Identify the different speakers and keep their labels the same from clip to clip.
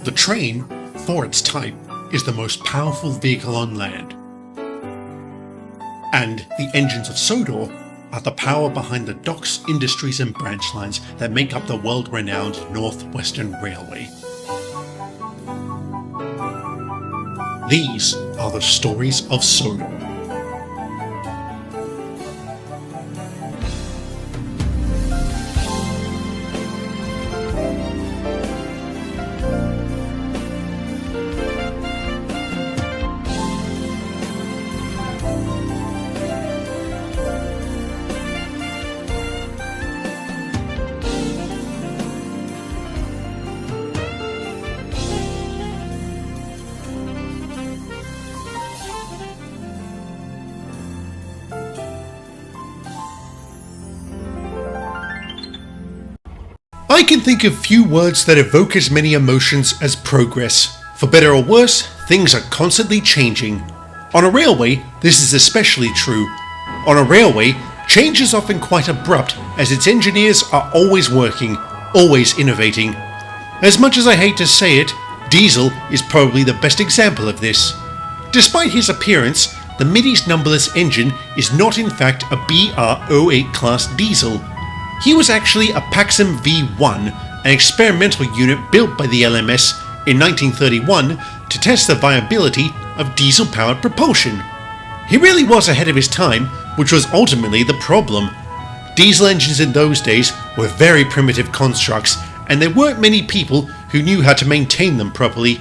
Speaker 1: The train, for its type, is the most powerful vehicle on land. And the engines of Sodor are the power behind the docks, industries and branch lines that make up the world-renowned Northwestern Railway. These are the stories of Sodor. I can think of few words that evoke as many emotions as progress. For better or worse, things are constantly changing. On a railway, this is especially true. On a railway, change is often quite abrupt as its engineers are always working, always innovating. As much as I hate to say it, Diesel is probably the best example of this. Despite his appearance, the Midi's numberless engine is not in fact a BR-08 class diesel. He was actually a Paxim V1, an experimental unit built by the LMS in 1931 to test the viability of diesel-powered propulsion. He really was ahead of his time, which was ultimately the problem. Diesel engines in those days were very primitive constructs, and there weren't many people who knew how to maintain them properly.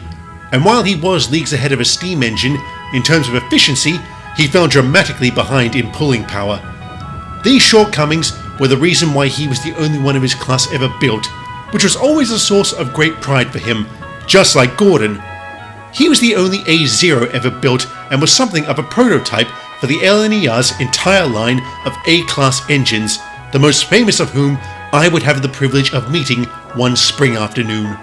Speaker 1: And while he was leagues ahead of a steam engine, in terms of efficiency, he fell dramatically behind in pulling power. These shortcomings were the reason why he was the only one of his class ever built, which was always a source of great pride for him, just like Gordon. He was the only A0 ever built and was something of a prototype for the LNER's entire line of A-class engines, the most famous of whom I would have the privilege of meeting one spring afternoon.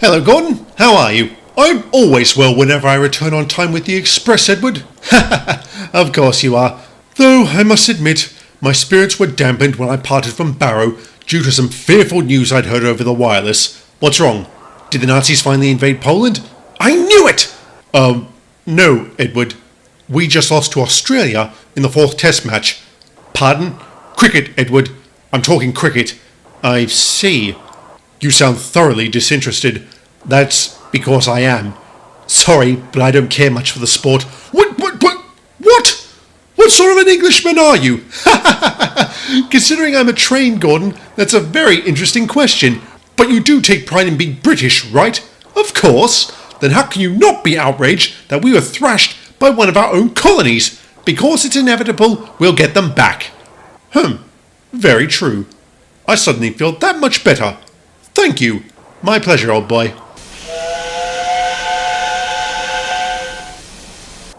Speaker 1: Hello Gordon, how are you? I'm always well whenever I return on time with the Express, Edward. Of course you are. Though I must admit, my spirits were dampened when I parted from Barrow due to some fearful news I'd heard over the wireless. What's wrong? Did the Nazis finally invade Poland? I knew it! No, Edward. We just lost to Australia in the 4th Test match. Pardon? Cricket, Edward. I'm talking cricket. I see. You sound thoroughly disinterested. That's because I am. Sorry, but I don't care much for the sport. What? What sort of an Englishman are you? Considering I'm a trained Gordon, that's a very interesting question. But you do take pride in being British, right? Of course. Then how can you not be outraged that we were thrashed by one of our own colonies? Because it's inevitable, we'll get them back. Very true. I suddenly feel that much better. Thank you. My pleasure, old boy.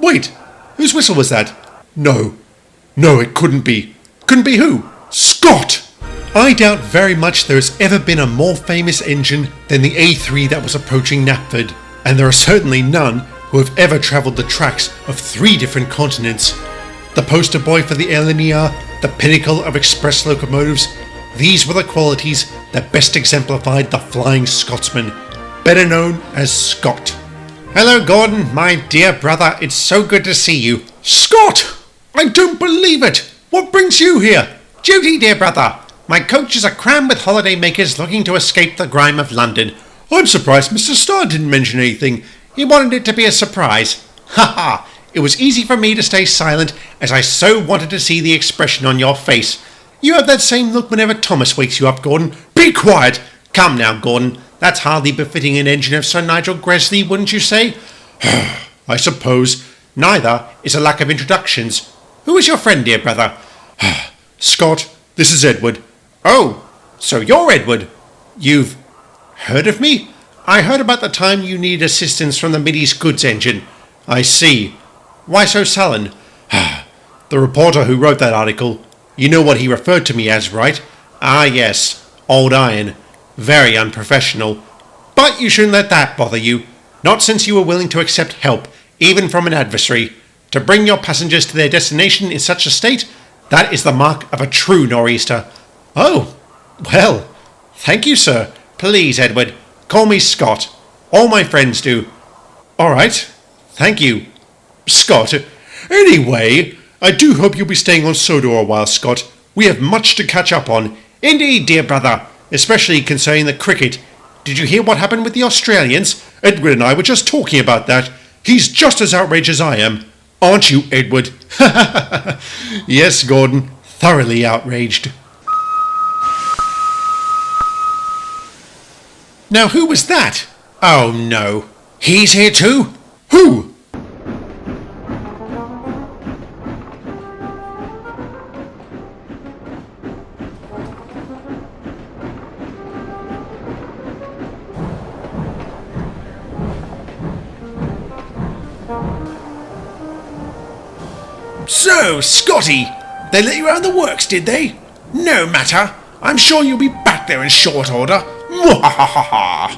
Speaker 1: Wait, whose whistle was that? No, it couldn't be. Couldn't be who? Scott! I doubt very much there has ever been a more famous engine than the A3 that was approaching Knapford, and there are certainly none who have ever travelled the tracks of 3 different continents. The poster boy for the LNER, the pinnacle of express locomotives, these were the qualities that best exemplified the Flying Scotsman, better known as Scott. Hello Gordon, my dear brother, it's so good to see you. Scott! I don't believe it! What brings you here?
Speaker 2: Duty, dear brother. My coaches are crammed with holiday makers looking to escape the grime of London.
Speaker 1: I'm surprised Mr. Starr didn't mention anything.
Speaker 2: He wanted it to be a surprise. Ha ha! It was easy for me to stay silent as I so wanted to see the expression on your face. You have that same look whenever Thomas wakes you up, Gordon.
Speaker 1: Be quiet!
Speaker 2: Come now, Gordon. That's hardly befitting an engine of Sir Nigel Gresley, wouldn't you say?
Speaker 1: I suppose.
Speaker 2: Neither is a lack of introductions. Who is your friend, dear brother?
Speaker 1: Scott, this is Edward.
Speaker 2: Oh, so you're Edward.
Speaker 1: You've heard of me?
Speaker 2: I heard about the time you needed assistance from the Midi's goods engine.
Speaker 1: I see.
Speaker 2: Why so sullen?
Speaker 1: The reporter who wrote that article, you know what he referred to me as, right?
Speaker 2: Ah, yes.
Speaker 1: Old Iron.
Speaker 2: Very unprofessional. But you shouldn't let that bother you. Not since you were willing to accept help, even from an adversary. To bring your passengers to their destination in such a state, that is the mark of a true nor'easter.
Speaker 1: Oh, well, thank you, sir.
Speaker 2: Please, Edward, Call me Scott. All my friends do.
Speaker 1: Alright, thank you, Scott. Anyway, I do hope you'll be staying on Sodor a while, Scott. We have much to catch up on.
Speaker 2: Indeed, dear brother, especially concerning the cricket. Did you hear what happened with the Australians?
Speaker 1: Edward and I were just talking about that. He's just as outraged as I am. Aren't you, Edward? Yes, Gordon, thoroughly outraged.
Speaker 2: Now who was that? Oh no. He's here too?
Speaker 1: Who?
Speaker 2: So, Scotty, they let you out of the works, did they? No matter. I'm sure you'll be back there in short order. Mwahaha!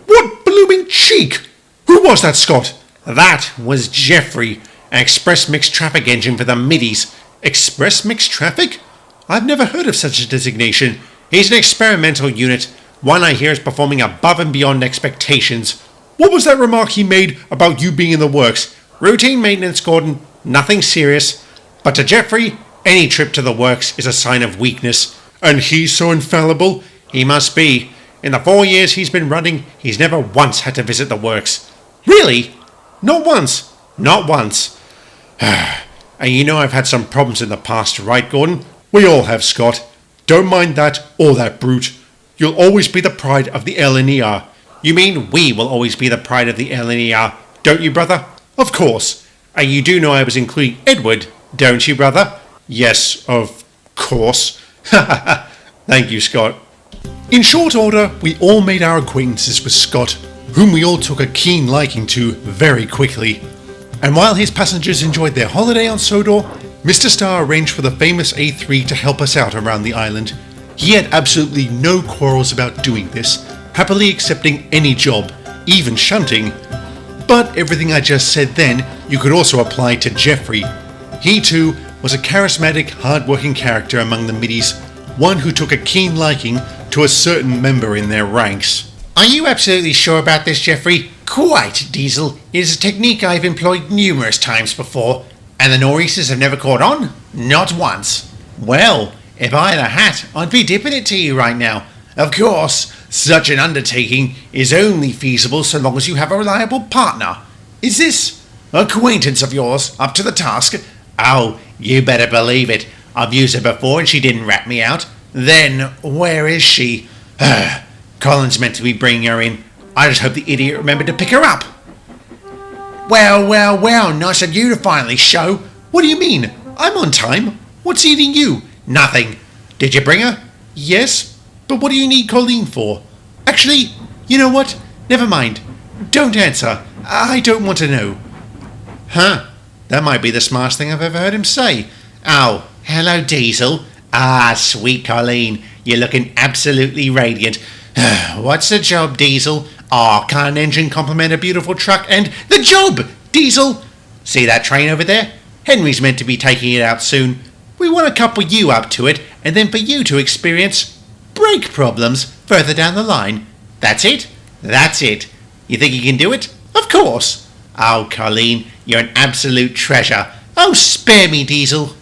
Speaker 1: What blooming cheek! Who was that, Scott?
Speaker 2: That was Jeffrey, an express mixed traffic engine for the middies.
Speaker 1: Express mixed traffic? I've never heard of such a designation.
Speaker 2: He's an experimental unit, one I hear is performing above and beyond expectations.
Speaker 1: What was that remark he made about you being in the works?
Speaker 2: Routine maintenance, Gordon. Nothing serious. But to Jeffrey, any trip to the works is a sign of weakness.
Speaker 1: And he's so infallible?
Speaker 2: He must be. In the 4 years he's been running, he's never once had to visit the works.
Speaker 1: Really?
Speaker 2: Not once. Not once. And you know I've had some problems in the past, right, Gordon?
Speaker 1: We all have, Scott. Don't mind that or that brute. You'll always be the pride of the LNER.
Speaker 2: You mean we will always be the pride of the LNER, don't you, brother?
Speaker 1: Of course.
Speaker 2: And you do know I was including Edward, don't you, brother?
Speaker 1: Yes, of course.
Speaker 2: Thank you, Scott.
Speaker 1: In short order, we all made our acquaintances with Scott, whom we all took a keen liking to very quickly. And while his passengers enjoyed their holiday on Sodor, Mr. Starr arranged for the famous A3 to help us out around the island. He had absolutely no quarrels about doing this, happily accepting any job, even shunting. But everything I just said then, you could also apply to Jeffrey. He too was a charismatic, hard-working character among the middies, one who took a keen liking to a certain member in their ranks.
Speaker 2: Are you absolutely sure about this, Jeffrey? Quite, Diesel. It is a technique I've employed numerous times before, and the Nor'easters have never caught on? Not once. Well, if I had a hat, I'd be dipping it to you right now. Of course, such an undertaking is only feasible so long as you have a reliable partner. Is this acquaintance of yours up to the task? Oh, you better believe it. I've used her before and she didn't rat me out. Then, where is she? Colin's meant to be bringing her in. I just hope the idiot remembered to pick her up. Well, nice of you to finally show.
Speaker 1: What do you mean? I'm on time. What's eating you?
Speaker 2: Nothing. Did you bring her?
Speaker 1: Yes, but what do you need Colleen for? Actually, you know what? Never mind. Don't answer. I don't want to know.
Speaker 2: Huh? That might be the smartest thing I've ever heard him say. Oh, hello, Diesel. Ah, sweet Colleen. You're looking absolutely radiant. What's the job, Diesel? Oh, can't an engine complement a beautiful truck? And the job, Diesel! See that train over there? Henry's meant to be taking it out soon. We want to couple you up to it, and then for you to experience brake problems further down the line. That's it? That's it. You think you can do it? Of course. Oh, Colleen, you're an absolute treasure. Oh, spare me, Diesel.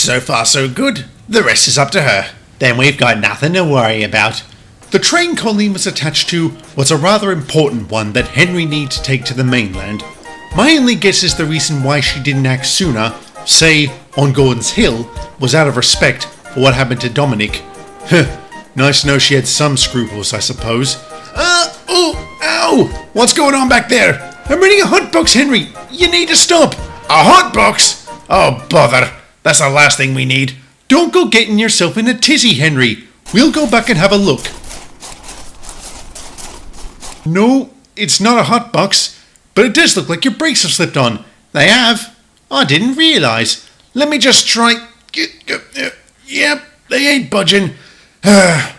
Speaker 2: So far so good. The rest is up to her. Then we've got nothing to worry about.
Speaker 1: The train Colleen was attached to was a rather important one that Henry needed to take to the mainland. My only guess is the reason why she didn't act sooner, say on Gordon's Hill, was out of respect for what happened to Dominic. Nice to know she had some scruples, I suppose.
Speaker 2: Ow! What's going on back there?
Speaker 1: I'm reading a hot box, Henry. You need to stop.
Speaker 2: A hot box? Oh, bother. That's the last thing we need.
Speaker 1: Don't go getting yourself in a tizzy, Henry. We'll go back and have a look. No, it's not a hot box, but it does look like your brakes have slipped on.
Speaker 2: They have?
Speaker 1: I didn't realise.
Speaker 2: Let me just try. Yep, they ain't budging.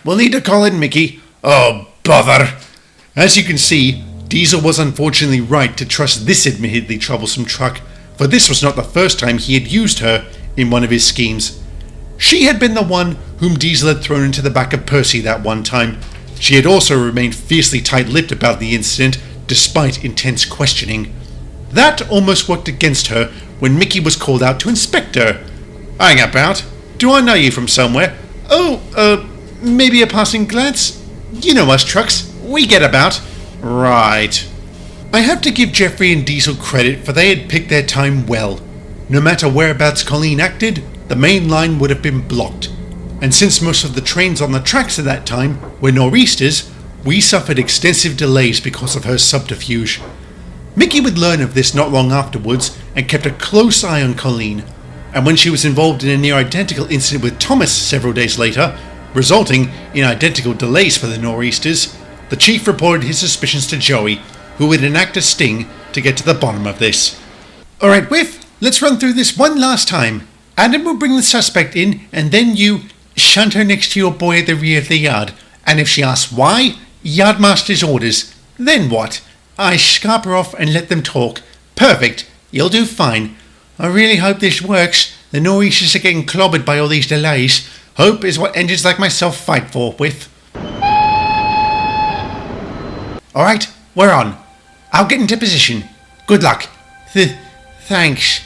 Speaker 2: We'll need to call in Mickey. Oh, bother.
Speaker 1: As you can see, Diesel was unfortunately right to trust this admittedly troublesome truck, for this was not the first time he had used her in one of his schemes. She had been the one whom Diesel had thrown into the back of Percy that one time. She had also remained fiercely tight-lipped about the incident, despite intense questioning. That almost worked against her when Mickey was called out to inspect her.
Speaker 2: Hang about.
Speaker 1: Do I know you from somewhere? Oh, maybe a passing glance? You know us trucks, we get about.
Speaker 2: Right.
Speaker 1: I have to give Jeffrey and Diesel credit, for they had picked their time well. No matter whereabouts Colleen acted, the main line would have been blocked. And since most of the trains on the tracks at that time were nor'easters, we suffered extensive delays because of her subterfuge. Mickey would learn of this not long afterwards and kept a close eye on Colleen, and when she was involved in a near identical incident with Thomas several days later, resulting in identical delays for the nor'easters, the chief reported his suspicions to Joey, who would enact a sting to get to the bottom of this. Alright, Whiff, let's run through this one last time. Adam will bring the suspect in, and then you shunt her next to your boy at the rear of the yard, and if she asks why, yardmaster's orders. Then what? I scarp her off and let them talk. Perfect, you'll do fine. I really hope this works. The nor'easters are getting clobbered by all these delays. Hope is what engines like myself fight for, Whiff. Alright, we're on. I'll get into position. Good luck. Thanks.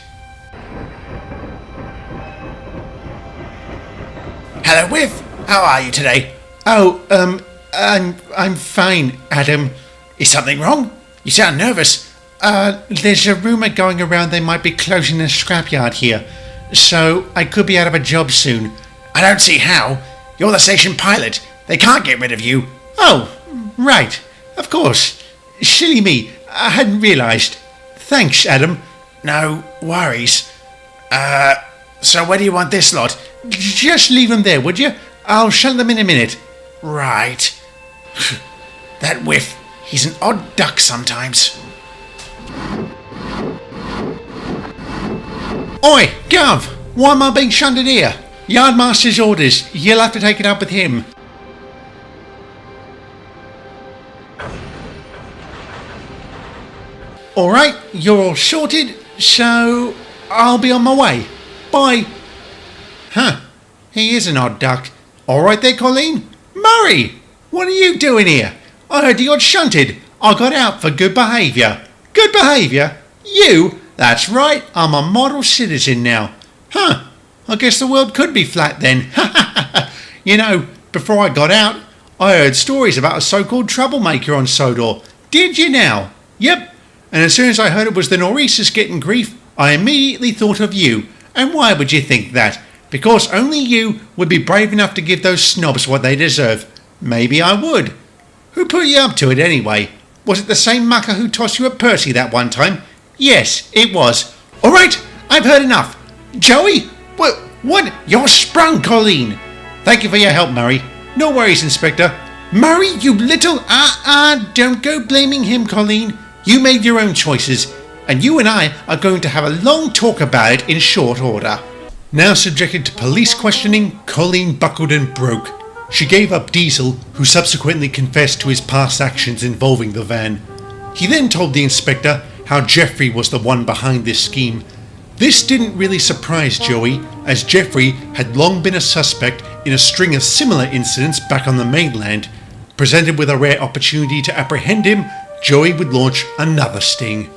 Speaker 2: Hello, Whiff. How are you today?
Speaker 1: Oh, I'm fine, Adam.
Speaker 2: Is something wrong? You sound nervous.
Speaker 1: There's a rumour going around they might be closing the scrapyard here, so I could be out of a job soon.
Speaker 2: I don't see how. You're the station pilot. They can't get rid of you.
Speaker 1: Oh, right. Of course. Silly me. I hadn't realised. Thanks, Adam.
Speaker 2: No worries. So where do you want this lot?
Speaker 1: Just leave them there, would you? I'll shunt them in a minute.
Speaker 2: Right. That Whiff, he's an odd duck sometimes.
Speaker 1: Oi, Gov! Why am I being shunted here? Yardmaster's orders. You'll have to take it up with him. Alright, you're all sorted, so I'll be on my way. Bye. Huh, he is an odd duck. Alright there, Colleen. Murray, what are you doing here? I heard you got shunted. I got out for good behaviour. Good behaviour? You? That's right, I'm a model citizen now. Huh, I guess the world could be flat then. You know, before I got out, I heard stories about a so-called troublemaker on Sodor. Did you now? Yep. And as soon as I heard it was the nor'easters getting grief, I immediately thought of you. And why would you think that? Because only you would be brave enough to give those snobs what they deserve. Maybe I would. Who put you up to it anyway? Was it the same mucker who tossed you at Percy that one time? Yes, it was. All right, I've heard enough. Joey? What? You're sprung, Colleen. Thank you for your help, Murray. No worries, Inspector. Murray, you little... don't go blaming him, Colleen. You made your own choices, and you and I are going to have a long talk about it in short order. Now subjected to police questioning, Colleen buckled and broke. She gave up Diesel, who subsequently confessed to his past actions involving the van. He then told the inspector how Jeffrey was the one behind this scheme. This didn't really surprise Joey, as Jeffrey had long been a suspect in a string of similar incidents back on the mainland. Presented with a rare opportunity to apprehend him, Joey would launch another sting.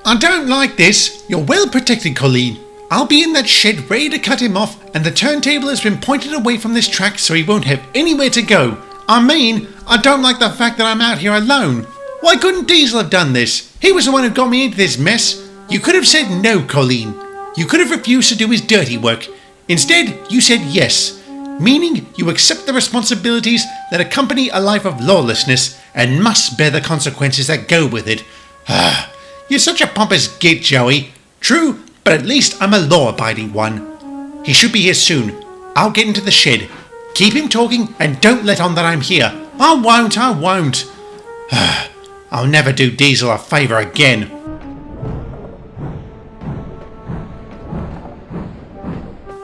Speaker 1: I don't like this. You're well protected, Colleen. I'll be in that shed ready to cut him off, and the turntable has been pointed away from this track so he won't have anywhere to go. I don't like the fact that I'm out here alone. Why couldn't Diesel have done this? He was the one who got me into this mess. You could have said no, Colleen. You could have refused to do his dirty work. Instead, you said yes, meaning you accept the responsibilities that accompany a life of lawlessness and must bear the consequences that go with it. You're such a pompous git, Joey. True, but at least I'm a law-abiding one. He should be here soon. I'll get into the shed. Keep him talking and don't let on that I'm here. I won't. I'll never do Diesel a favour again.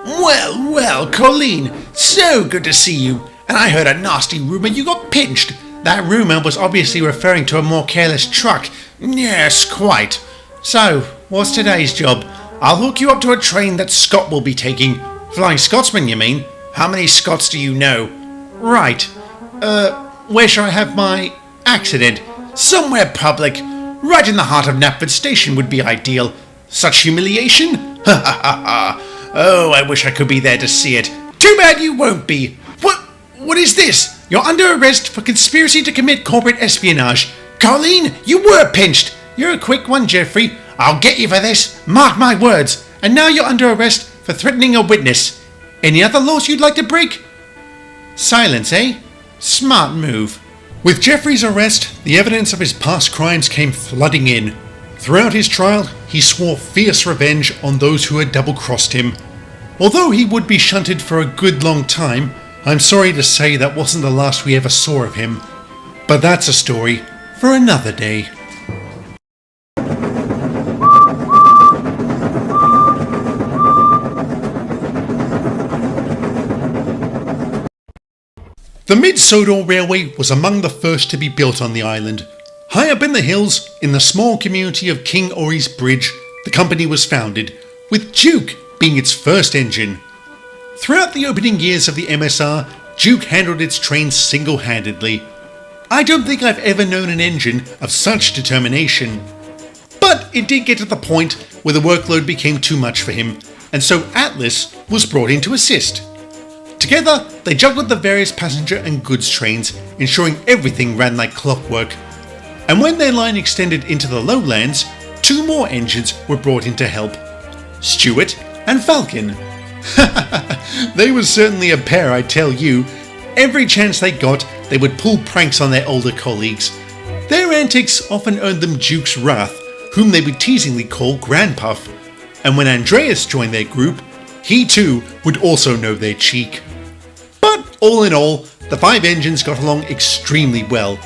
Speaker 1: Well, Colleen, so good to see you. And I heard a nasty rumour you got pinched. That rumour was obviously referring to a more careless truck. Yes, quite. So, what's today's job? I'll hook you up to a train that Scott will be taking. Flying Scotsman, you mean? How many Scots do you know? Right. Where shall I have my accident? Somewhere public. Right in the heart of Knapford Station would be ideal. Such humiliation? Ha ha ha ha. Oh, I wish I could be there to see it. Too bad you won't be. What is this? You're under arrest for conspiracy to commit corporate espionage. Colleen, you were pinched. You're a quick one, Jeffrey. I'll get you for this. Mark my words. And now you're under arrest for threatening a witness. Any other laws you'd like to break? Silence, eh? Smart move. With Jeffrey's arrest, the evidence of his past crimes came flooding in. Throughout his trial, he swore fierce revenge on those who had double-crossed him. Although he would be shunted for a good long time, I'm sorry to say that wasn't the last we ever saw of him. But that's a story for another day. The Mid-Sodor Railway was among the first to be built on the island. High up in the hills, in the small community of King Ori's Bridge, the company was founded, with Duke being its first engine. Throughout the opening years of the MSR, Duke handled its trains single-handedly. I don't think I've ever known an engine of such determination. But it did get to the point where the workload became too much for him, and so Atlas was brought in to assist. Together, they juggled the various passenger and goods trains, ensuring everything ran like clockwork. And when their line extended into the lowlands, 2 more engines were brought in to help. Stuart and Falcon. They were certainly a pair, I tell you. Every chance they got, they would pull pranks on their older colleagues. Their antics often earned them Duke's wrath, whom they would teasingly call Grandpuff. And when Andreas joined their group, he too would also know their cheek. But all in all, the 5 engines got along extremely well.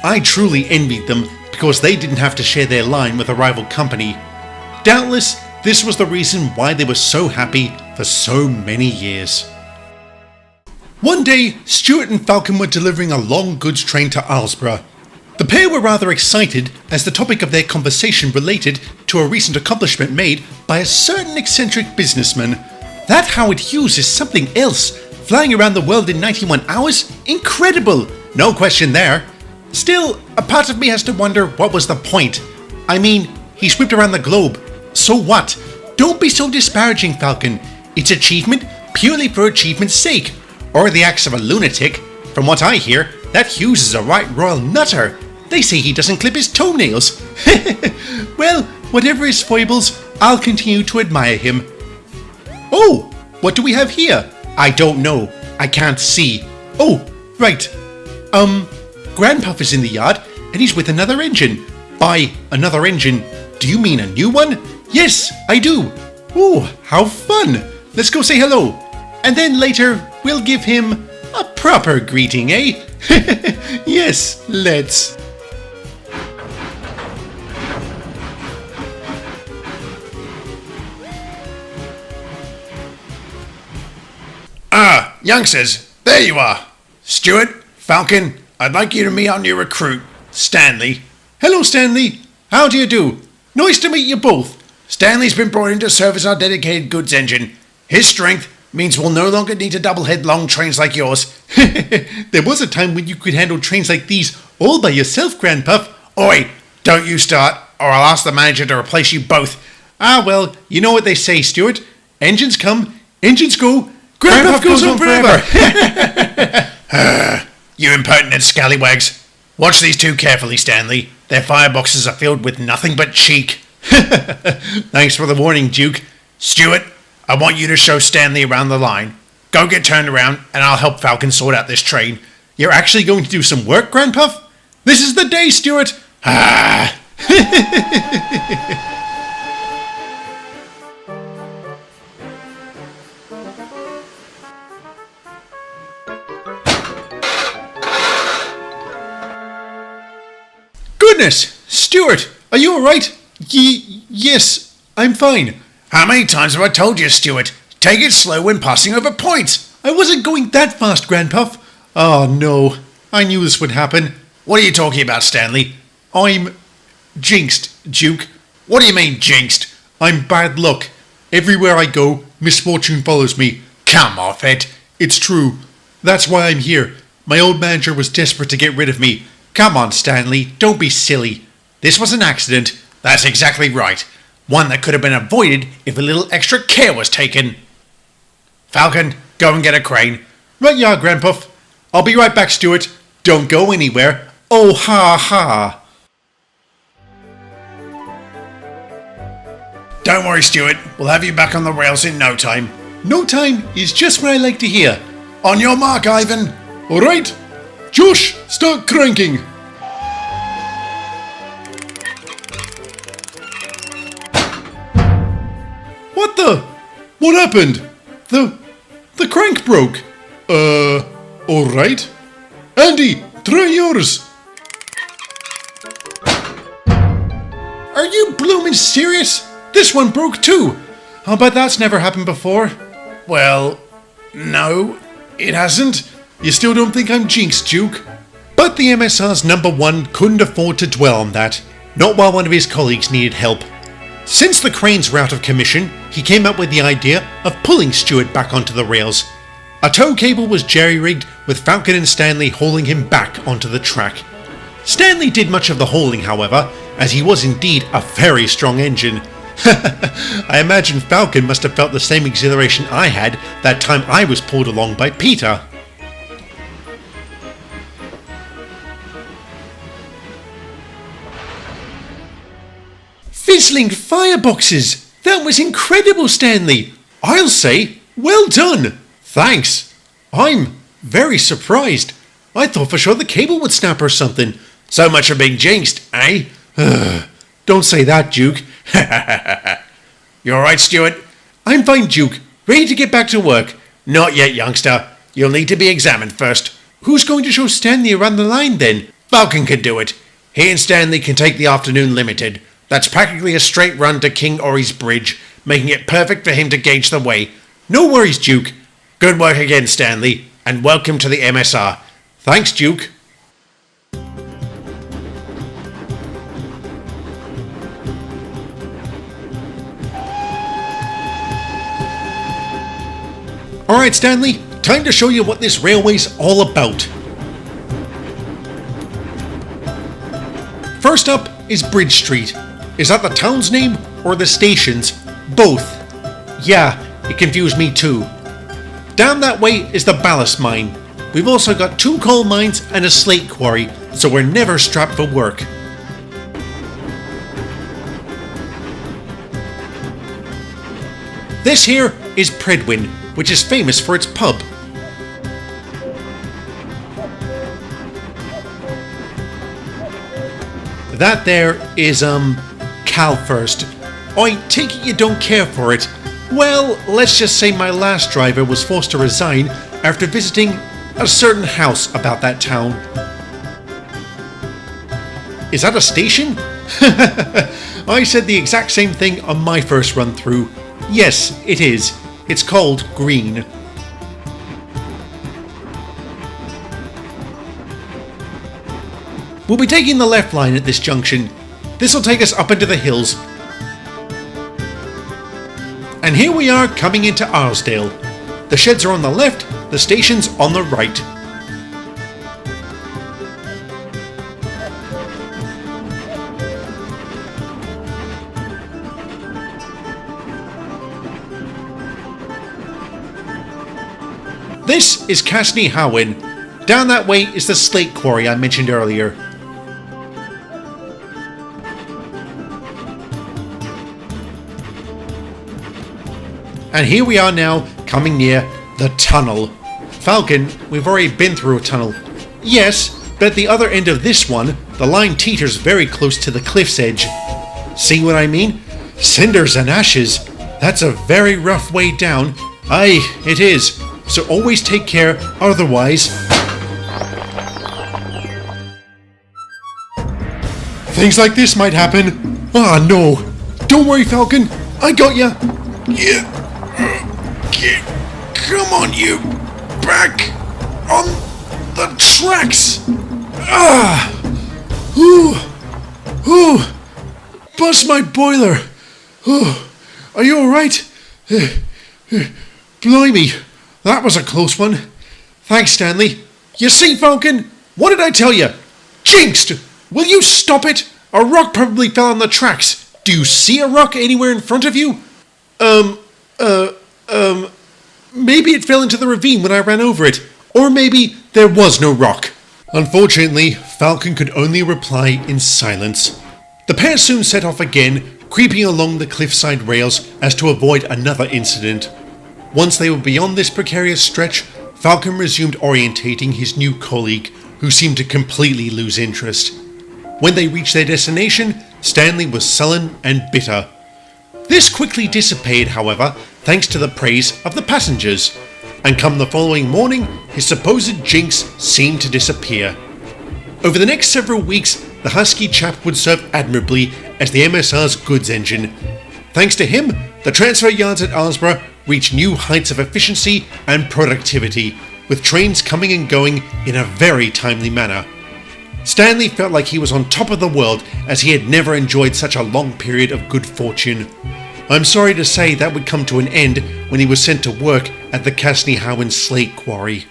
Speaker 1: I truly envied them because they didn't have to share their line with a rival company. Doubtless, this was the reason why they were so happy for so many years. One day, Stuart and Falcon were delivering a long goods train to Islesborough. The pair were rather excited as the topic of their conversation related to a recent accomplishment made by a certain eccentric businessman. That Howard Hughes is something else. Flying around the world in 91 hours? Incredible! No question there. Still, a part of me has to wonder what was the point. I mean, he whipped around the globe. So what? Don't be so disparaging, Falcon. It's achievement purely for achievement's sake. Or the acts of a lunatic. From what I hear, that Hughes is a right royal nutter. They say he doesn't clip his toenails. Well, whatever his foibles, I'll continue to admire him. Oh, what do we have here? I don't know. I can't see. Oh, right. Grandpuff is in the yard, and he's with another engine. By another engine, do you mean a new one? Yes, I do. Ooh, how fun. Let's go say hello. And then later, we'll give him a proper greeting, eh? Yes, let's.
Speaker 2: Youngsters, there you are. Stuart, Falcon, I'd like you to meet our new recruit, Stanley.
Speaker 1: Hello, Stanley. How do you do? Nice to meet you both.
Speaker 2: Stanley's been brought in to serve as our dedicated goods engine. His strength means we'll no longer need to double-head long trains like yours.
Speaker 1: There was a time when you could handle trains like these all by yourself, Grandpuff.
Speaker 2: Oi, don't you start, or I'll ask the manager to replace you both. Ah, well, you know what they say, Stuart. Engines come, engines go, Grandpa goes on forever. You impertinent scallywags. Watch these two carefully, Stanley. Their fireboxes are filled with nothing but cheek. Thanks for the warning, Duke. Stuart, I want you to show Stanley around the line. Go get turned around, and I'll help Falcon sort out this train. You're actually going to do some work, Grandpuff? This is the day, Stuart. Ah. Goodness! Stuart, are you alright? Yes, I'm fine. How many times have I told you, Stuart? Take it slow when passing over points. I wasn't going that fast, Grandpuff. Oh no, I knew this would happen. What are you talking about, Stanley? I'm jinxed, Duke. What do you mean, jinxed? I'm bad luck. Everywhere I go, misfortune follows me. Come off it. It's true. That's why I'm here. My old manager was desperate to get rid of me. Come on, Stanley, don't be silly. This was an accident. That's exactly right. One that could have been avoided if a little extra care was taken. Falcon, go and get a crane. Right ya, Grandpuff. I'll be right back, Stuart. Don't go anywhere. Oh, ha, ha. Don't worry, Stuart. We'll have you back on the rails in no time. No time is just what I like to hear. On your mark, Ivan. All right. Josh, start cranking. What the? What happened? The crank broke. All right. Andy, try yours. Are you bloomin' serious? This one broke too. I'll bet that's never happened before. Well, no, it hasn't. You still don't think I'm jinxed, Duke? But the MSR's number one couldn't afford to dwell on that, not while one of his colleagues needed help. Since the cranes were out of commission, he came up with the idea of pulling Stuart back onto the rails. A tow cable was jerry-rigged, with Falcon and Stanley hauling him back onto the track. Stanley did much of the hauling, however, as he was indeed a very strong engine. I imagine Falcon must have felt the same exhilaration I had that time I was pulled along by Peter. Fizzling fireboxes! That was incredible, Stanley! I'll say, well done! Thanks! I'm very surprised. I thought for sure the cable would snap or something. So much for being jinxed, eh? Don't say that, Duke. You alright, Stuart? I'm fine, Duke. Ready to get back to work. Not yet, youngster. You'll need to be examined first. Who's going to show Stanley around the line, then? Falcon can do it. He and Stanley can take the afternoon limited. That's practically a straight run to King Ori's bridge, making it perfect for him to gauge the way. No worries, Duke. Good work again, Stanley, and welcome to the MSR. Thanks, Duke. Alright, Stanley, time to show you what this railway's all about. First up is Bridge Street. Is that the town's name or the station's? Both. Yeah, it confused me too. Down that way is the ballast mine. We've also got 2 coal mines and a slate quarry, so we're never strapped for work. This here is Predwin, which is famous for its pub. That there is, Calfirst. I take it you don't care for it. Well, let's just say my last driver was forced to resign after visiting a certain house about that town. Is that a station? I said the exact same thing on my first run through. Yes, it is. It's called Green. We'll be taking the left line at this junction. This will take us up into the hills. And here we are coming into Arsdale. The sheds are on the left, the station's on the right.
Speaker 1: This is Casney Howen. Down that way is the slate quarry I mentioned earlier. And here we are now, coming near the tunnel. Falcon, we've already been through a tunnel. Yes, but at the other end of this one, the line teeters very close to the cliff's edge. See what I mean? Cinders and ashes. That's a very rough way down. Aye, it is. So always take care, otherwise... things like this might happen. Ah, no. Don't worry, Falcon. I got ya. Yeah. Come on, you. Back on the tracks. Ah. Ooh. Ooh. Bust my boiler. Oh. Are you alright? Blimey. That was a close one. Thanks, Stanley. You see, Falcon? What did I tell you? Jinxed! Will you stop it? A rock probably fell on the tracks. Do you see a rock anywhere in front of you? Maybe it fell into the ravine when I ran over it. Or maybe there was no rock. Unfortunately, Falcon could only reply in silence. The pair soon set off again, creeping along the cliffside rails as to avoid another incident. Once they were beyond this precarious stretch, Falcon resumed orientating his new colleague, who seemed to completely lose interest. When they reached their destination, Stanley was sullen and bitter. This quickly dissipated, however, thanks to the praise of the passengers, and come the following morning, his supposed jinx seemed to disappear. Over the next several weeks, the husky chap would serve admirably as the MSR's goods engine. Thanks to him, the transfer yards at Arsborough reached new heights of efficiency and productivity, with trains coming and going in a very timely manner. Stanley felt like he was on top of the world, as he had never enjoyed such a long period of good fortune. I'm sorry to say that would come to an end when he was sent to work at the Casney Howen slate quarry.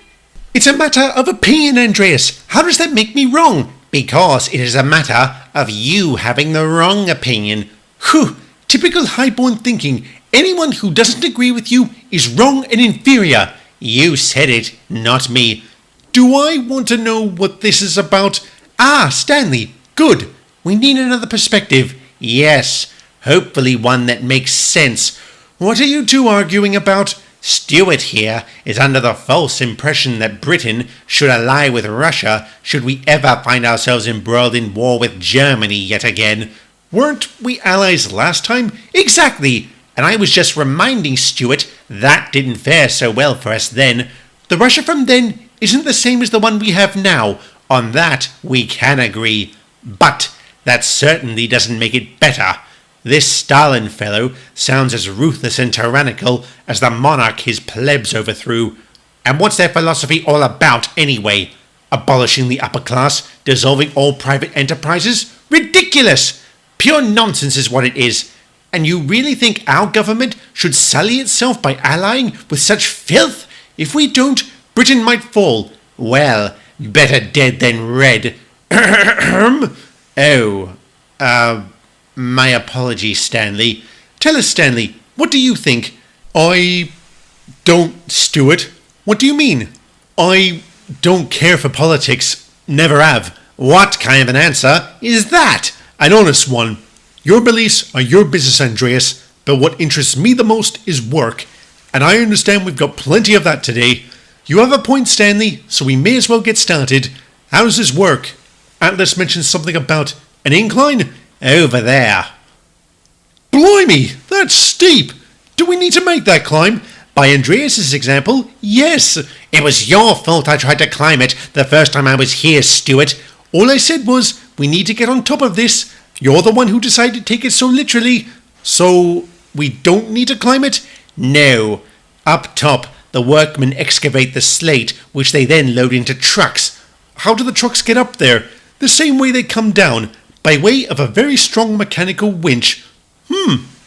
Speaker 2: It's a matter of opinion, Andreas. How does that make me wrong? Because it is a matter of you having the wrong opinion.
Speaker 1: Whew, typical highborn thinking. Anyone who doesn't agree with you is wrong and inferior.
Speaker 2: You said it, not me.
Speaker 1: Do I want to know what this is about?
Speaker 2: Ah, Stanley, good. We need another perspective. Yes, hopefully one that makes sense.
Speaker 1: What are you two arguing about?
Speaker 2: Stuart here is under the false impression that Britain should ally with Russia should we ever find ourselves embroiled in war with Germany yet again.
Speaker 1: Weren't we allies last time?
Speaker 2: Exactly, and I was just reminding Stuart that didn't fare so well for us then.
Speaker 1: The Russia from then isn't the same as the one we have now.
Speaker 2: On that we can agree, but that certainly doesn't make it better. This Stalin fellow sounds as ruthless and tyrannical as the monarch his plebs overthrew. And what's their philosophy all about anyway? Abolishing the upper class, dissolving all private enterprises? Ridiculous! Pure nonsense is what it is. And you really think our government should sully itself by allying with such filth? If we don't, Britain might fall. Well, better dead than red. My apologies, Stanley.
Speaker 1: Tell us, Stanley, what do you think? I don't, Stuart. What do you mean? I don't care for politics. Never have.
Speaker 2: What kind of an answer is that?
Speaker 1: An honest one. Your beliefs are your business, Andreas, but what interests me the most is work. And I understand we've got plenty of that today. You have a point, Stanley, so we may as well get started. How does this work? Atlas mentioned something about an incline.
Speaker 2: Over there.
Speaker 1: Blimey, that's steep. Do we need to make that climb?
Speaker 2: By Andreas's example, yes. It was your fault I tried to climb it the first time I was here, Stuart.
Speaker 1: All I said was, we need to get on top of this. You're the one who decided to take it so literally. So, we don't need to climb it?
Speaker 2: No. Up top, the workmen excavate the slate, which they then load into trucks.
Speaker 1: How do the trucks get up there? The same way they come down, by way of a very strong mechanical winch.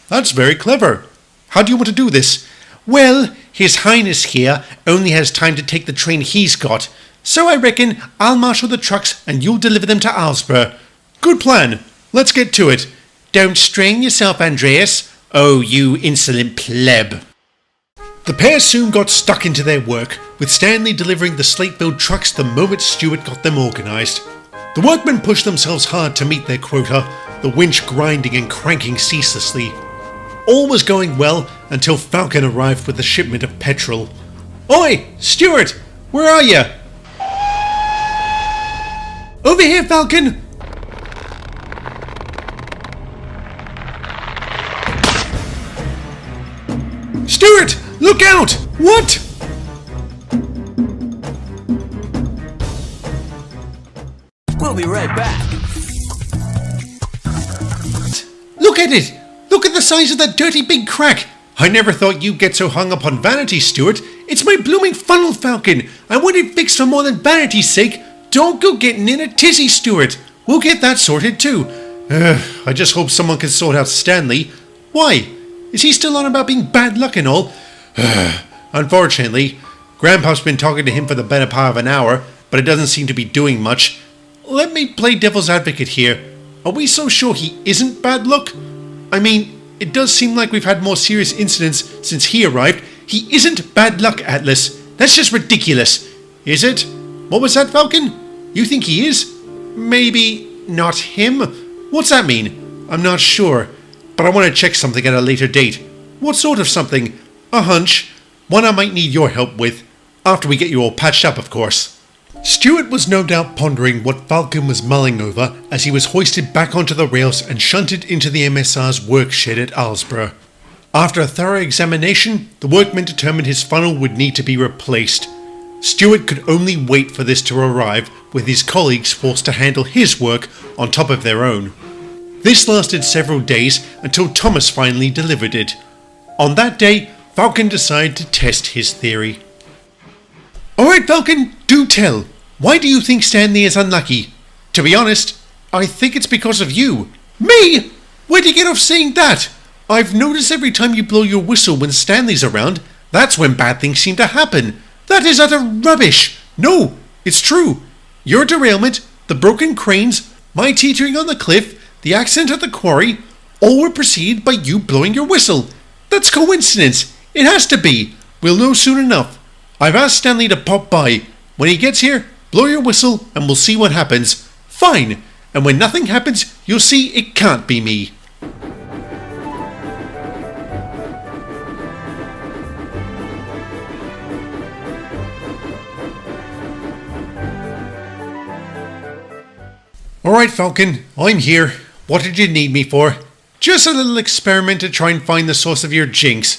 Speaker 1: That's very clever. How do you want to do this?
Speaker 2: Well, His Highness here only has time to take the train he's got, so I reckon I'll marshal the trucks and you'll deliver them to Arsborough.
Speaker 1: Good plan. Let's get to it.
Speaker 2: Don't strain yourself, Andreas. Oh, you insolent pleb.
Speaker 1: The pair soon got stuck into their work, with Stanley delivering the slate-filled trucks the moment Stuart got them organised. The workmen pushed themselves hard to meet their quota, the winch grinding and cranking ceaselessly. All was going well until Falcon arrived with a shipment of petrol. "Oi, Stuart! Where are you?" "Over here, Falcon!" "Stuart! Look out! What?"
Speaker 3: We'll be right back.
Speaker 1: "Look at it! Look at the size of that dirty big crack! I never thought you'd get so hung up on vanity, Stuart. It's my blooming funnel, Falcon! I want it fixed for more than vanity's sake. Don't go getting in a tizzy, Stuart. We'll get that sorted too. I just hope someone can sort out Stanley. Why? Is he still on about being bad luck and all? Unfortunately, Grandpa's been talking to him for the better part of an hour, but it doesn't seem to be doing much. Let me play devil's advocate here. Are we so sure he isn't bad luck? I mean, it does seem like we've had more serious incidents since he arrived. He isn't bad luck, Atlas. That's just ridiculous. Is it? What was that, Falcon? You think he is? Maybe not him? What's that mean? I'm not sure, but I want to check something at a later date. What sort of something? A hunch. One I might need your help with. After we get you all patched up, of course. Stuart was no doubt pondering what Falcon was mulling over as he was hoisted back onto the rails and shunted into the MSR's work shed at Alsborough. After a thorough examination, the workmen determined his funnel would need to be replaced. Stuart could only wait for this to arrive, with his colleagues forced to handle his work on top of their own. This lasted several days until Thomas finally delivered it. On that day, Falcon decided to test his theory. "Alright, Falcon, do tell. Why do you think Stanley is unlucky? To be honest, I think it's because of you." "Me? Where'd you get off saying that? I've noticed every time you blow your whistle when Stanley's around, that's when bad things seem to happen. That is utter rubbish. No, it's true. Your derailment, the broken cranes, my teetering on the cliff, the accident at the quarry, all were preceded by you blowing your whistle. That's coincidence. It has to be. We'll know soon enough. I've asked Stanley to pop by. When he gets here, blow your whistle and we'll see what happens. Fine. And when nothing happens, you'll see it can't be me." "Alright, Falcon, I'm here. What did you need me for?" "Just a little experiment to try and find the source of your jinx."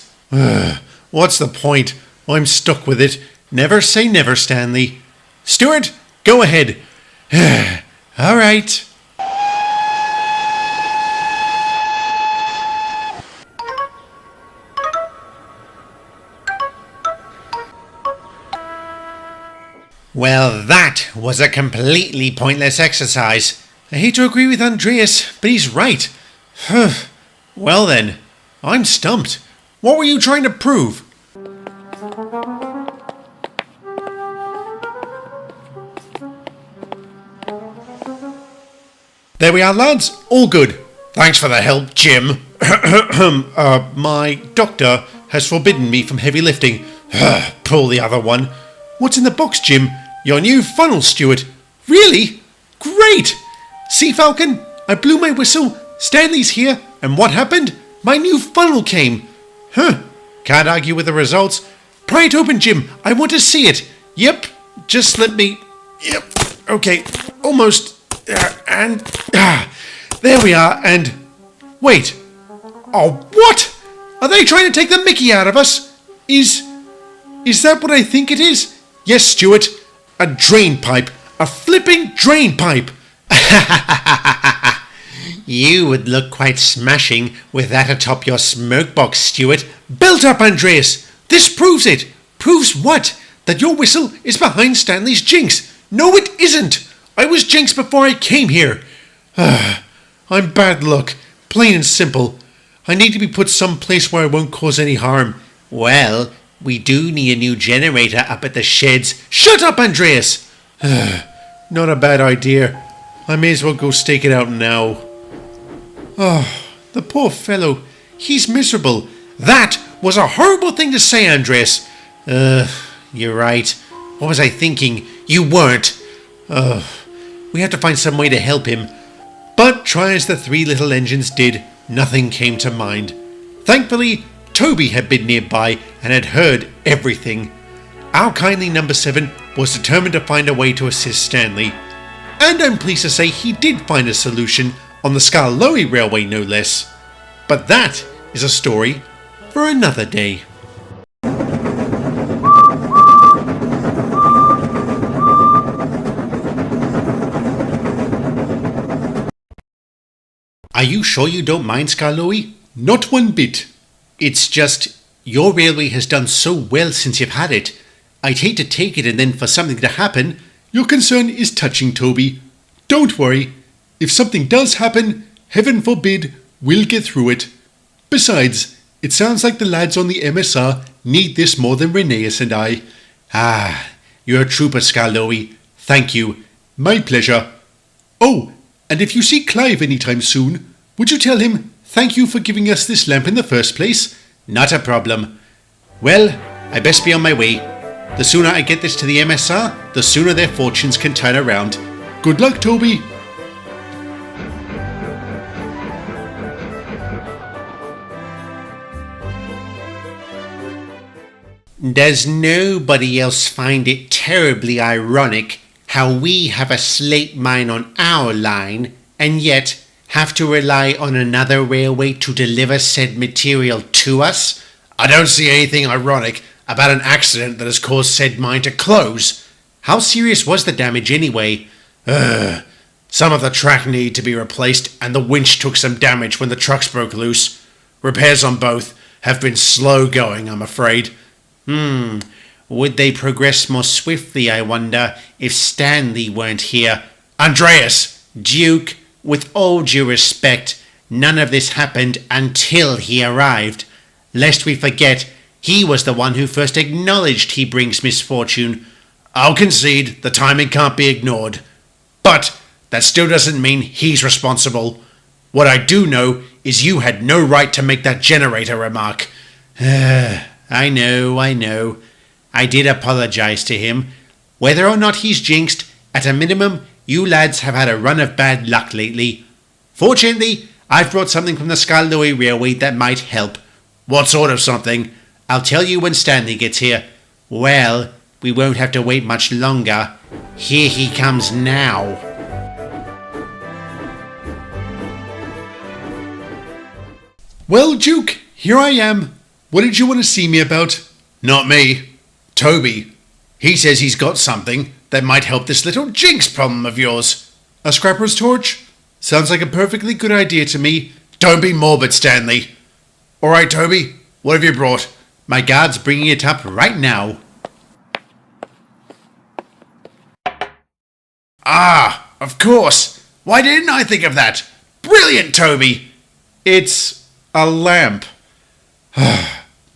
Speaker 1: "What's the point? I'm stuck with it. Never say never, Stanley." "Stuart, go ahead." "Alright."
Speaker 2: Well, that was a completely pointless exercise.
Speaker 1: I hate to agree with Andreas, but he's right. Well then, I'm stumped. What were you trying to prove? There we are, lads. All good.
Speaker 2: Thanks for the help, Jim.
Speaker 1: My doctor has forbidden me from heavy lifting.
Speaker 2: Pull the other one.
Speaker 1: What's in the box, Jim? Your new funnel, Stuart. Really? Great! See, Falcon? I blew my whistle, Stanley's here, and what happened? My new funnel came. Can't argue with the results. Pry it open, Jim. I want to see it. Yep. Just let me... Yep. Okay. Almost. There we are, and... Wait. Oh, what? Are they trying to take the mickey out of us? Is that what I think it is? Yes, Stuart. A drain pipe. A flipping drain pipe.
Speaker 2: You would look quite smashing with that atop your smoke box, Stuart.
Speaker 1: Belt up, Andreas. This proves it. Proves what? That your whistle is behind Stanley's jinx. No, it isn't. I was jinxed before I came here. I'm bad luck. Plain and simple. I need to be put someplace where I won't cause any harm.
Speaker 2: Well, we do need a new generator up at the sheds.
Speaker 1: Shut up, Andreas! Not a bad idea. I may as well go stake it out now. Oh, the poor fellow. He's miserable. That
Speaker 2: was a horrible thing to say, Andreas. You're right. What was I thinking? You weren't. We had to find some way to help him. But try as the three little engines did, nothing came to mind. Thankfully, Toby had been nearby and had heard everything. Our kindly number 7 was determined to find a way to assist Stanley. And I'm pleased to say he did find a solution on the Skarloey Railway, no less. But that is a story for another day. Are you sure you don't mind, Skarloey?
Speaker 1: Not one bit.
Speaker 2: It's just, your railway has done so well since you've had it. I'd hate to take it and then for something to happen.
Speaker 1: Your concern is touching, Toby. Don't worry. If something does happen, heaven forbid, we'll get through it. Besides, it sounds like the lads on the MSR need this more than Rheneas and I.
Speaker 2: Ah, you're a trooper, Skarloey. Thank you.
Speaker 1: My pleasure. Oh, and if you see Clive anytime soon, would you tell him thank you for giving us this lamp in the first place?
Speaker 2: Not a problem. Well, I best be on my way. The sooner I get this to the MSR, the sooner their fortunes can turn around.
Speaker 1: Good luck, Toby.
Speaker 2: Does nobody else find it terribly ironic how we have a slate mine on our line and yet have to rely on another railway to deliver said material to us? I don't see anything ironic about an accident that has caused said mine to close. How serious was the damage anyway? Some of the track needed to be replaced and the winch took some damage when the trucks broke loose. Repairs on both have been slow going, I'm afraid. Would they progress more swiftly, I wonder, if Stanley weren't here? Andreas! Duke, with all due respect, none of this happened until he arrived. Lest we forget, he was the one who first acknowledged he brings misfortune. I'll concede the timing can't be ignored. But that still doesn't mean he's responsible. What I do know is you had no right to make that generator remark. I know. I did apologize to him. Whether or not he's jinxed, at a minimum, you lads have had a run of bad luck lately. Fortunately, I've brought something from the Skarloey Railway that might help. What sort of something? I'll tell you when Stanley gets here. Well, we won't have to wait much longer. Here he comes now.
Speaker 1: Well, Duke, here I am. What did you want to see me about?
Speaker 2: Not me. Toby. He says he's got something that might help this little jinx problem of yours.
Speaker 1: A scrapper's torch? Sounds like a perfectly good idea to me.
Speaker 2: Don't be morbid, Stanley. All right, Toby, what have you brought? My guard's bringing it up right now. Ah, of course. Why didn't I think of that? Brilliant, Toby.
Speaker 1: It's a lamp.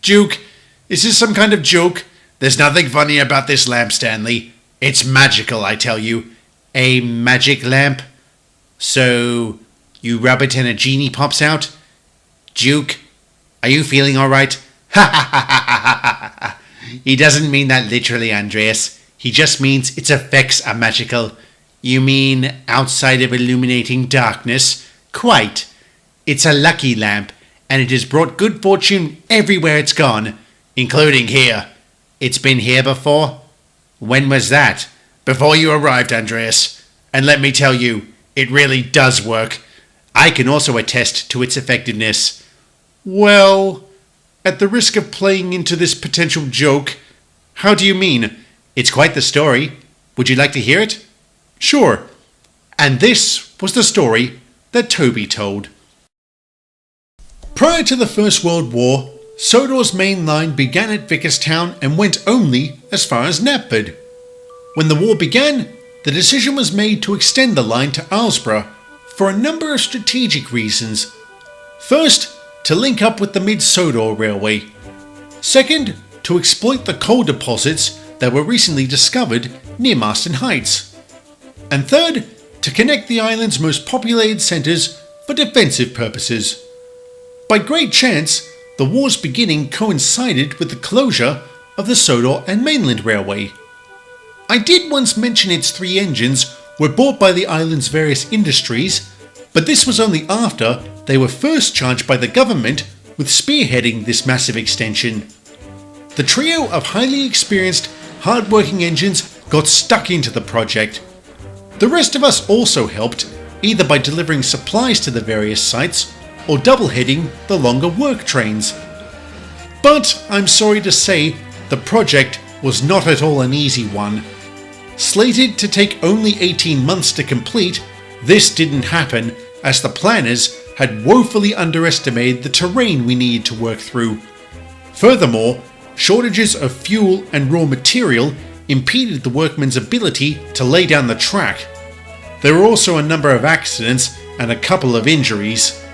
Speaker 2: Duke, is this some kind of joke? There's nothing funny about this lamp, Stanley. It's magical, I tell you. A magic lamp? So, you rub it and a genie pops out? Duke, are you feeling alright? Ha ha ha ha ha ha. He doesn't mean that literally, Andreas. He just means its effects are magical. You mean outside of illuminating darkness? Quite. It's a lucky lamp, and it has brought good fortune everywhere it's gone, including here. It's been here before? When was that? Before you arrived, Andreas. And let me tell you, it really does work. I can also attest to its effectiveness.
Speaker 1: Well, at the risk of playing into this potential joke, how do you mean?
Speaker 2: It's quite the story. Would you like to hear it?
Speaker 1: Sure. And this was the story that Toby told. Prior to the First World War, Sodor's main line began at Vickerstown and went only as far as Knapford. When the war began, the decision was made to extend the line to Aylesbury for a number of strategic reasons. First, to link up with the Mid-Sodor Railway. Second, to exploit the coal deposits that were recently discovered near Marston Heights. And third, to connect the island's most populated centres for defensive purposes. By great chance, the war's beginning coincided with the closure of the Sodor and Mainland Railway. I did once mention its 3 engines were bought by the island's various industries, but this was only after they were first charged by the government with spearheading this massive extension. The trio of highly experienced, hard-working engines got stuck into the project. The rest of us also helped, either by delivering supplies to the various sites or double-heading the longer work trains. But I'm sorry to say, the project was not at all an easy one. Slated to take only 18 months to complete, this didn't happen as the planners had woefully underestimated the terrain we needed to work through. Furthermore, shortages of fuel and raw material impeded the workmen's ability to lay down the track. There were also a number of accidents and a couple of injuries.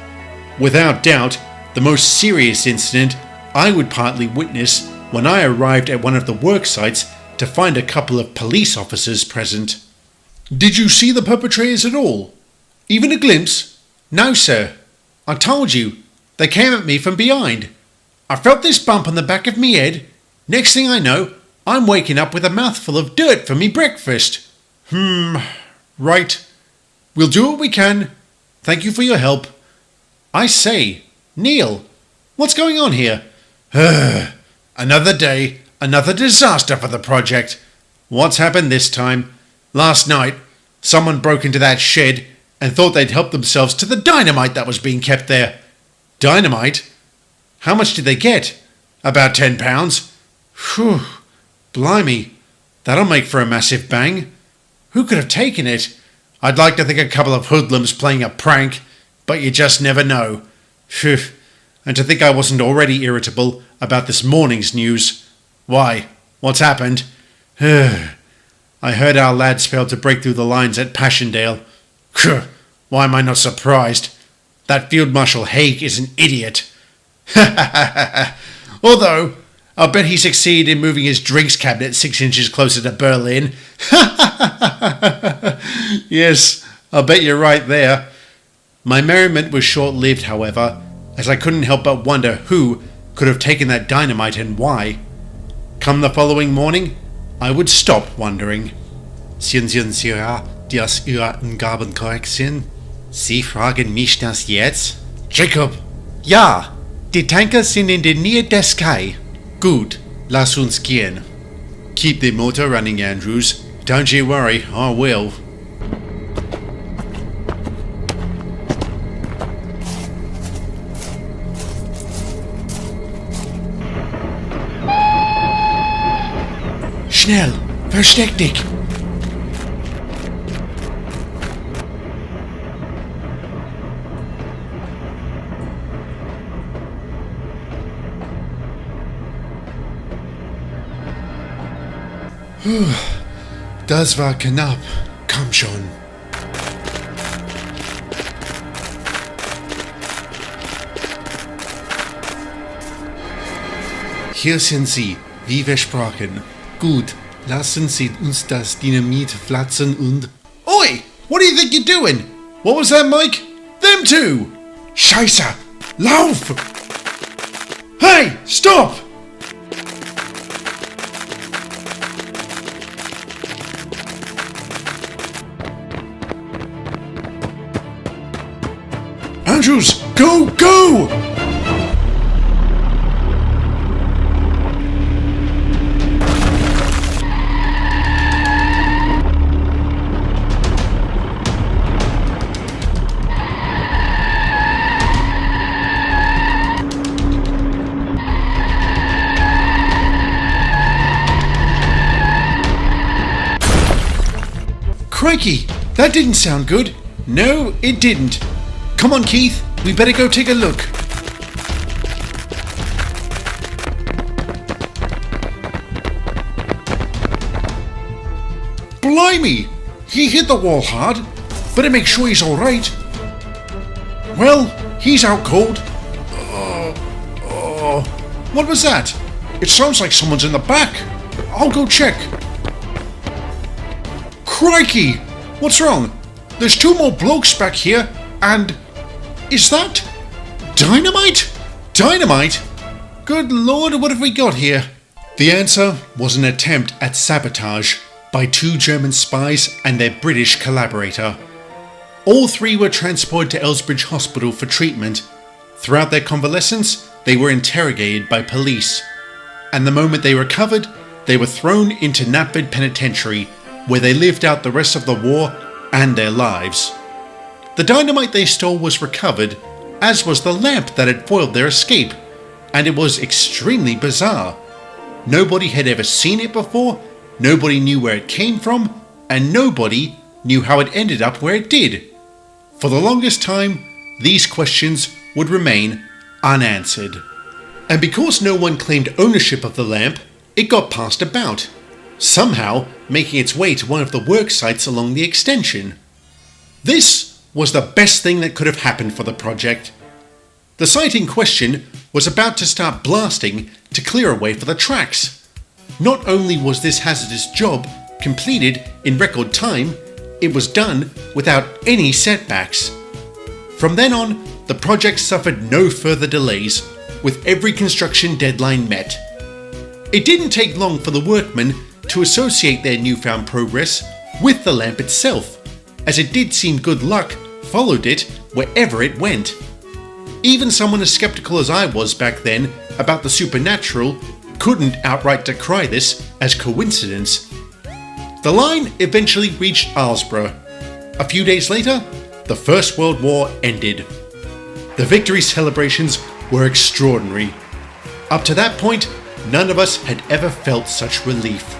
Speaker 1: Without doubt, the most serious incident I would partly witness when I arrived at one of the work sites to find a couple of police officers present.
Speaker 2: Did you see the perpetrators at all? Even a glimpse?
Speaker 1: No, sir. I told you, they came at me from behind. I felt this bump on the back of me head. Next thing I know, I'm waking up with a mouthful of dirt for me breakfast.
Speaker 2: Right. We'll do what we can. Thank you for your help.
Speaker 1: I say, Neil, what's going on here?
Speaker 2: Another day, another disaster for the project.
Speaker 1: What's happened this time?
Speaker 2: Last night, someone broke into that shed and thought they'd help themselves to the dynamite that was being kept there.
Speaker 1: Dynamite? How much did they get?
Speaker 2: About £10.
Speaker 1: Whew. Blimey. That'll make for a massive bang. Who could have taken it?
Speaker 2: I'd like to think a couple of hoodlums playing a prank, but you just never know.
Speaker 1: Phew. And to think I wasn't already irritable about this morning's news.
Speaker 2: Why? What's happened?
Speaker 1: I heard our lads failed to break through the lines at Passchendaele.
Speaker 2: Why am I not surprised? That Field Marshal Haig is an idiot. Although, I'll bet he succeeded in moving his drinks cabinet 6 inches closer to Berlin.
Speaker 1: Yes, I'll bet you're right there. My merriment was short-lived, however, as I couldn't help but wonder who could have taken that dynamite and why. Come the following morning, I would stop wondering.
Speaker 4: Sind Sie sicher, dass Ihre Angaben korrekt sind? Sie fragen mich das jetzt?
Speaker 2: Jacob!
Speaker 1: Ja, die Tanker sind in der Nähe der Sky. Gut, lass uns gehen.
Speaker 4: Keep the motor running, Andrews. Don't you worry, I will.
Speaker 2: Schnell! Versteck dich!
Speaker 4: Das war knapp. Komm schon. Hier sind sie, wie versprochen. Gut, lassen Sie uns das Dynamit platzen und...
Speaker 2: Oi! What do you think you're doing? What was that, Mike? Them two!
Speaker 4: Scheisse! Lauf!
Speaker 2: Hey! Stop! Andrews! Go! Go! Crikey, that didn't sound good. No, it didn't. Come on, Keith, we better go take a look. Blimey, he hit the wall hard. Better make sure he's alright. Well, he's out cold. What was that? It sounds like someone's in the back. I'll go check. Crikey! What's wrong? There's 2 more blokes back here, and... Is that... Dynamite? Dynamite?
Speaker 1: Good lord, what have we got here? The answer was an attempt at sabotage by 2 German spies and their British collaborator. All 3 were transported to Elsbridge Hospital for treatment. Throughout their convalescence, they were interrogated by police, and the moment they recovered, they were thrown into Knapford Penitentiary, where they lived out the rest of the war and their lives. The dynamite they stole was recovered, as was the lamp that had foiled their escape, and it was extremely bizarre. Nobody had ever seen it before, nobody knew where it came from, and nobody knew how it ended up where it did. For the longest time, these questions would remain unanswered. And because no one claimed ownership of the lamp, it got passed about, somehow making its way to one of the work sites along the extension. This was the best thing that could have happened for the project. The site in question was about to start blasting to clear a way for the tracks. Not only was this hazardous job completed in record time, it was done without any setbacks. From then on, the project suffered no further delays, with every construction deadline met. It didn't take long for the workmen to associate their newfound progress with the lamp itself, as it did seem good luck followed it wherever it went. Even someone as skeptical as I was back then about the supernatural couldn't outright decry this as coincidence. The line eventually reached Aylesbury. A few days later, the First World War ended. The victory celebrations were extraordinary. Up to that point, none of us had ever felt such relief.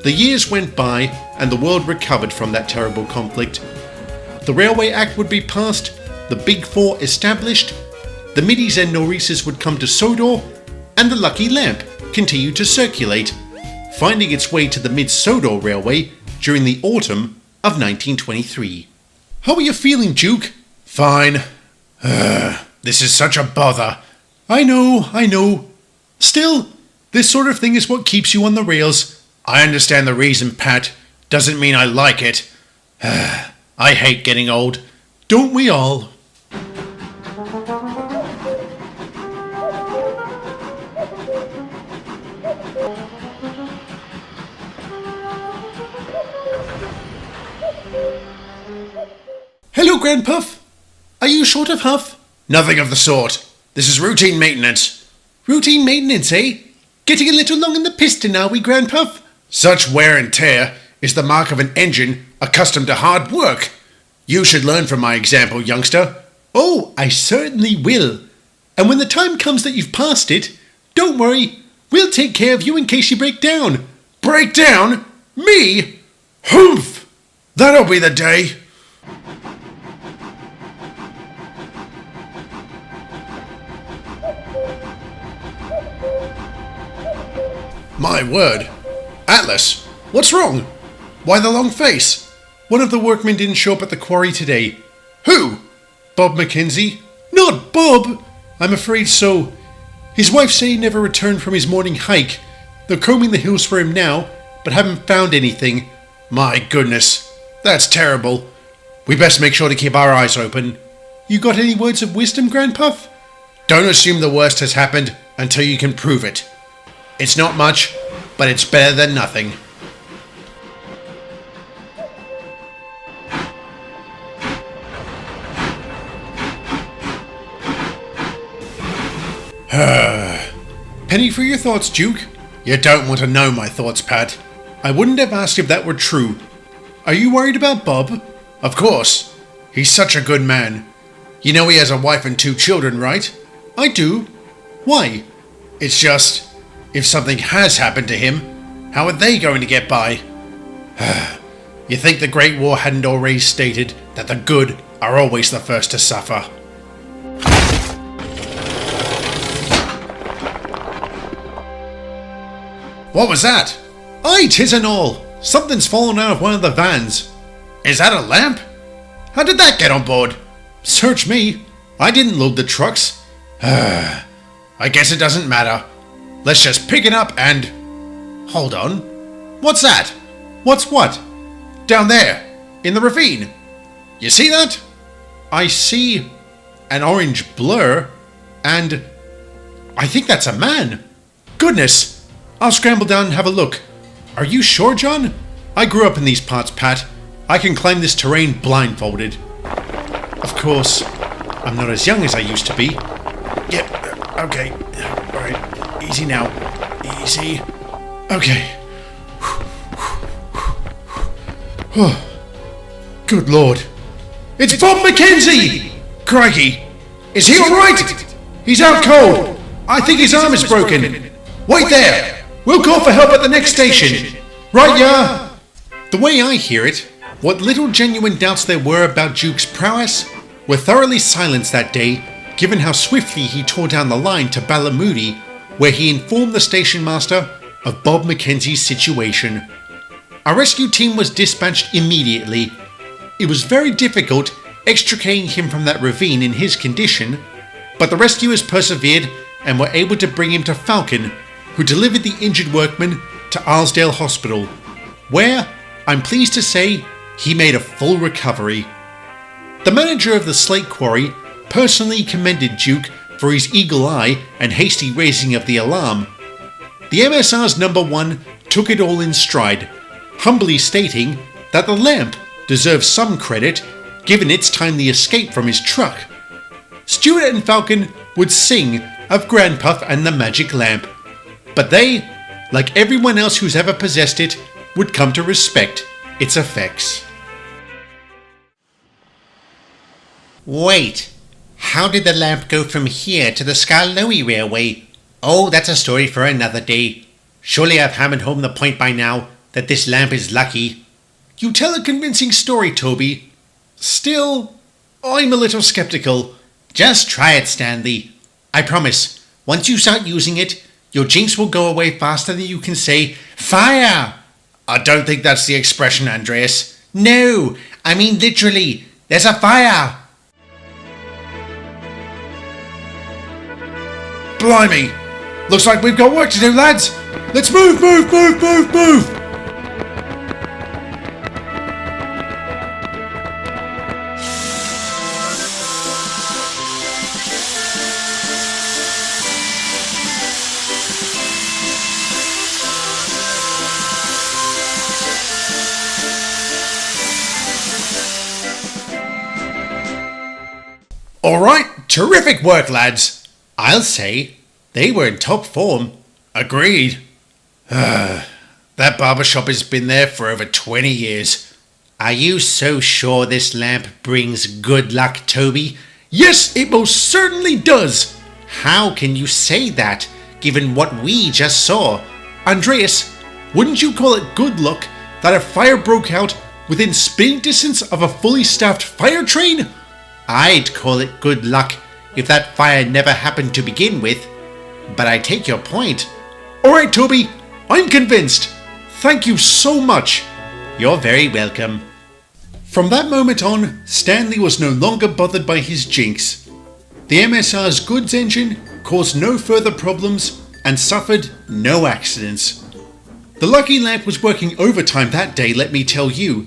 Speaker 1: The years went by and the world recovered from that terrible conflict. The Railway Act would be passed, the Big Four established, the middies and nourices would come to Sodor, and the lucky lamp continued to circulate, finding its way to the Mid-Sodor Railway during the autumn of 1923. How are you feeling, Duke?
Speaker 2: Fine. This is such a bother.
Speaker 1: I know. Still, this sort of thing is what keeps you on the rails.
Speaker 2: I understand the reason, Pat. Doesn't mean I like it. I hate getting old.
Speaker 1: Don't we all? Hello, Grandpuff. Are you short of huff?
Speaker 2: Nothing of the sort. This is routine maintenance.
Speaker 1: Routine maintenance, eh? Getting a little long in the piston, are we, Grandpuff?
Speaker 2: Such wear and tear is the mark of an engine accustomed to hard work. You should learn from my example, youngster.
Speaker 1: Oh, I certainly will. And when the time comes that you've passed it, don't worry, we'll take care of you in case you break down.
Speaker 2: Break down? Me? Humph! That'll be the day. My word. Atlas, what's wrong? Why the long face?
Speaker 1: One of the workmen didn't show up at the quarry today.
Speaker 2: Who?
Speaker 1: Bob Mackenzie. Not Bob! I'm afraid so. His wife said he never returned from his morning hike. They're combing the hills for him now, but haven't found anything.
Speaker 2: My goodness, that's terrible. We best make sure to keep our eyes open.
Speaker 1: You got any words of wisdom, Grandpuff?
Speaker 2: Don't assume the worst has happened until you can prove it. It's not much, but it's better than nothing.
Speaker 1: Penny for your thoughts, Duke.
Speaker 2: You don't want to know my thoughts, Pat.
Speaker 1: I wouldn't have asked if that were true. Are you worried about Bob?
Speaker 2: Of course. He's such a good man. You know he has a wife and 2 children, right?
Speaker 1: I do. Why?
Speaker 2: It's just, if something has happened to him, how are they going to get by? You think the Great War hadn't already stated that the good are always the first to suffer? What was that?
Speaker 1: Aye, 'tis and all. Something's fallen out of one of the vans.
Speaker 2: Is that a lamp? How did that get on board?
Speaker 1: Search me. I didn't load the trucks.
Speaker 2: I guess it doesn't matter. Let's just pick it up and... Hold on. What's that?
Speaker 1: What's what?
Speaker 2: Down there, in the ravine. You see that?
Speaker 1: I see an orange blur, and I think that's a man. Goodness! I'll scramble down and have a look. Are you sure, John? I grew up in these parts, Pat. I can climb this terrain blindfolded. Of course, I'm not as young as I used to be. Yep, okay. Alright, easy now. Easy. Okay. Good Lord. It's Bob Mackenzie! Crikey! Is he alright? He's out cold. I think his arm is broken. Wait there! We'll call for help at the next station. Right, yeah? The way I hear it, what little genuine doubts there were about Duke's prowess were thoroughly silenced that day, given how swiftly he tore down the line to Ballamoody, where he informed the station master of Bob Mackenzie's situation. A rescue team was dispatched immediately. It was very difficult extricating him from that ravine in his condition, but the rescuers persevered and were able to bring him to Falcon, who delivered the injured workman to Arsdale Hospital, where, I'm pleased to say, he made a full recovery. The manager of the slate quarry personally commended Duke for his eagle eye and hasty raising of the alarm. The MSR's number 1 took it all in stride, humbly stating that the lamp deserves some credit given its timely escape from his truck. Stewart and Falcon would sing of Grandpuff and the magic lamp, but they, like everyone else who's ever possessed it, would come to respect its effects.
Speaker 2: Wait, how did the lamp go from here to the Skarloey Railway? Oh, that's a story for another day. Surely I've hammered home the point by now that this lamp is lucky.
Speaker 1: You tell a convincing story, Toby. Still, I'm a little skeptical.
Speaker 2: Just try it, Stanley. I promise, once you start using it, your jinx will go away faster than you can say, fire!
Speaker 1: I don't think that's the expression, Andreas.
Speaker 2: No, I mean literally, there's a fire!
Speaker 1: Blimey! Looks like we've got work to do, lads! Let's move! Alright, terrific work, lads.
Speaker 2: I'll say, they were in top form.
Speaker 1: Agreed. That barbershop has been there for over 20 years.
Speaker 2: Are you so sure this lamp brings good luck, Toby?
Speaker 1: Yes, it most certainly does.
Speaker 2: How can you say that, given what we just saw?
Speaker 1: Andreas, wouldn't you call it good luck that a fire broke out within spitting distance of a fully staffed fire train?
Speaker 2: I'd call it good luck if that fire never happened to begin with. But I take your point.
Speaker 1: Alright, Toby, I'm convinced. Thank you so much.
Speaker 2: You're very welcome.
Speaker 1: From that moment on, Stanley was no longer bothered by his jinx. The MSR's goods engine caused no further problems and suffered no accidents. The lucky lamp was working overtime that day, let me tell you.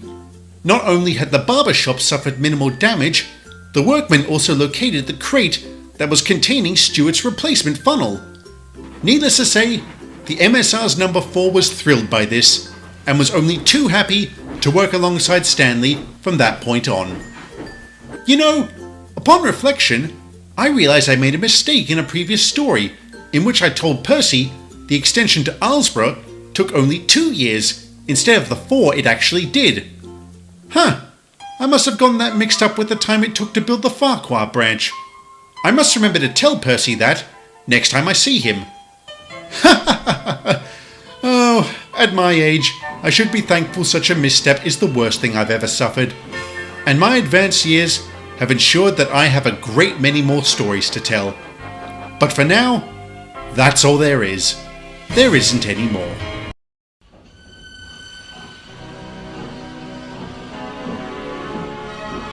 Speaker 1: Not only had the barber shop suffered minimal damage, the workmen also located the crate that was containing Stewart's replacement funnel. Needless to say, the MSR's number 4 was thrilled by this, and was only too happy to work alongside Stanley from that point on. You know, upon reflection, I realized I made a mistake in a previous story, in which I told Percy the extension to Alsborough took only 2 years, instead of the 4 it actually did. I must have gotten that mixed up with the time it took to build the Farquhar branch. I must remember to tell Percy that next time I see him. Oh, at my age, I should be thankful such a misstep is the worst thing I've ever suffered. And my advanced years have ensured that I have a great many more stories to tell. But for now, that's all there is. There isn't any more.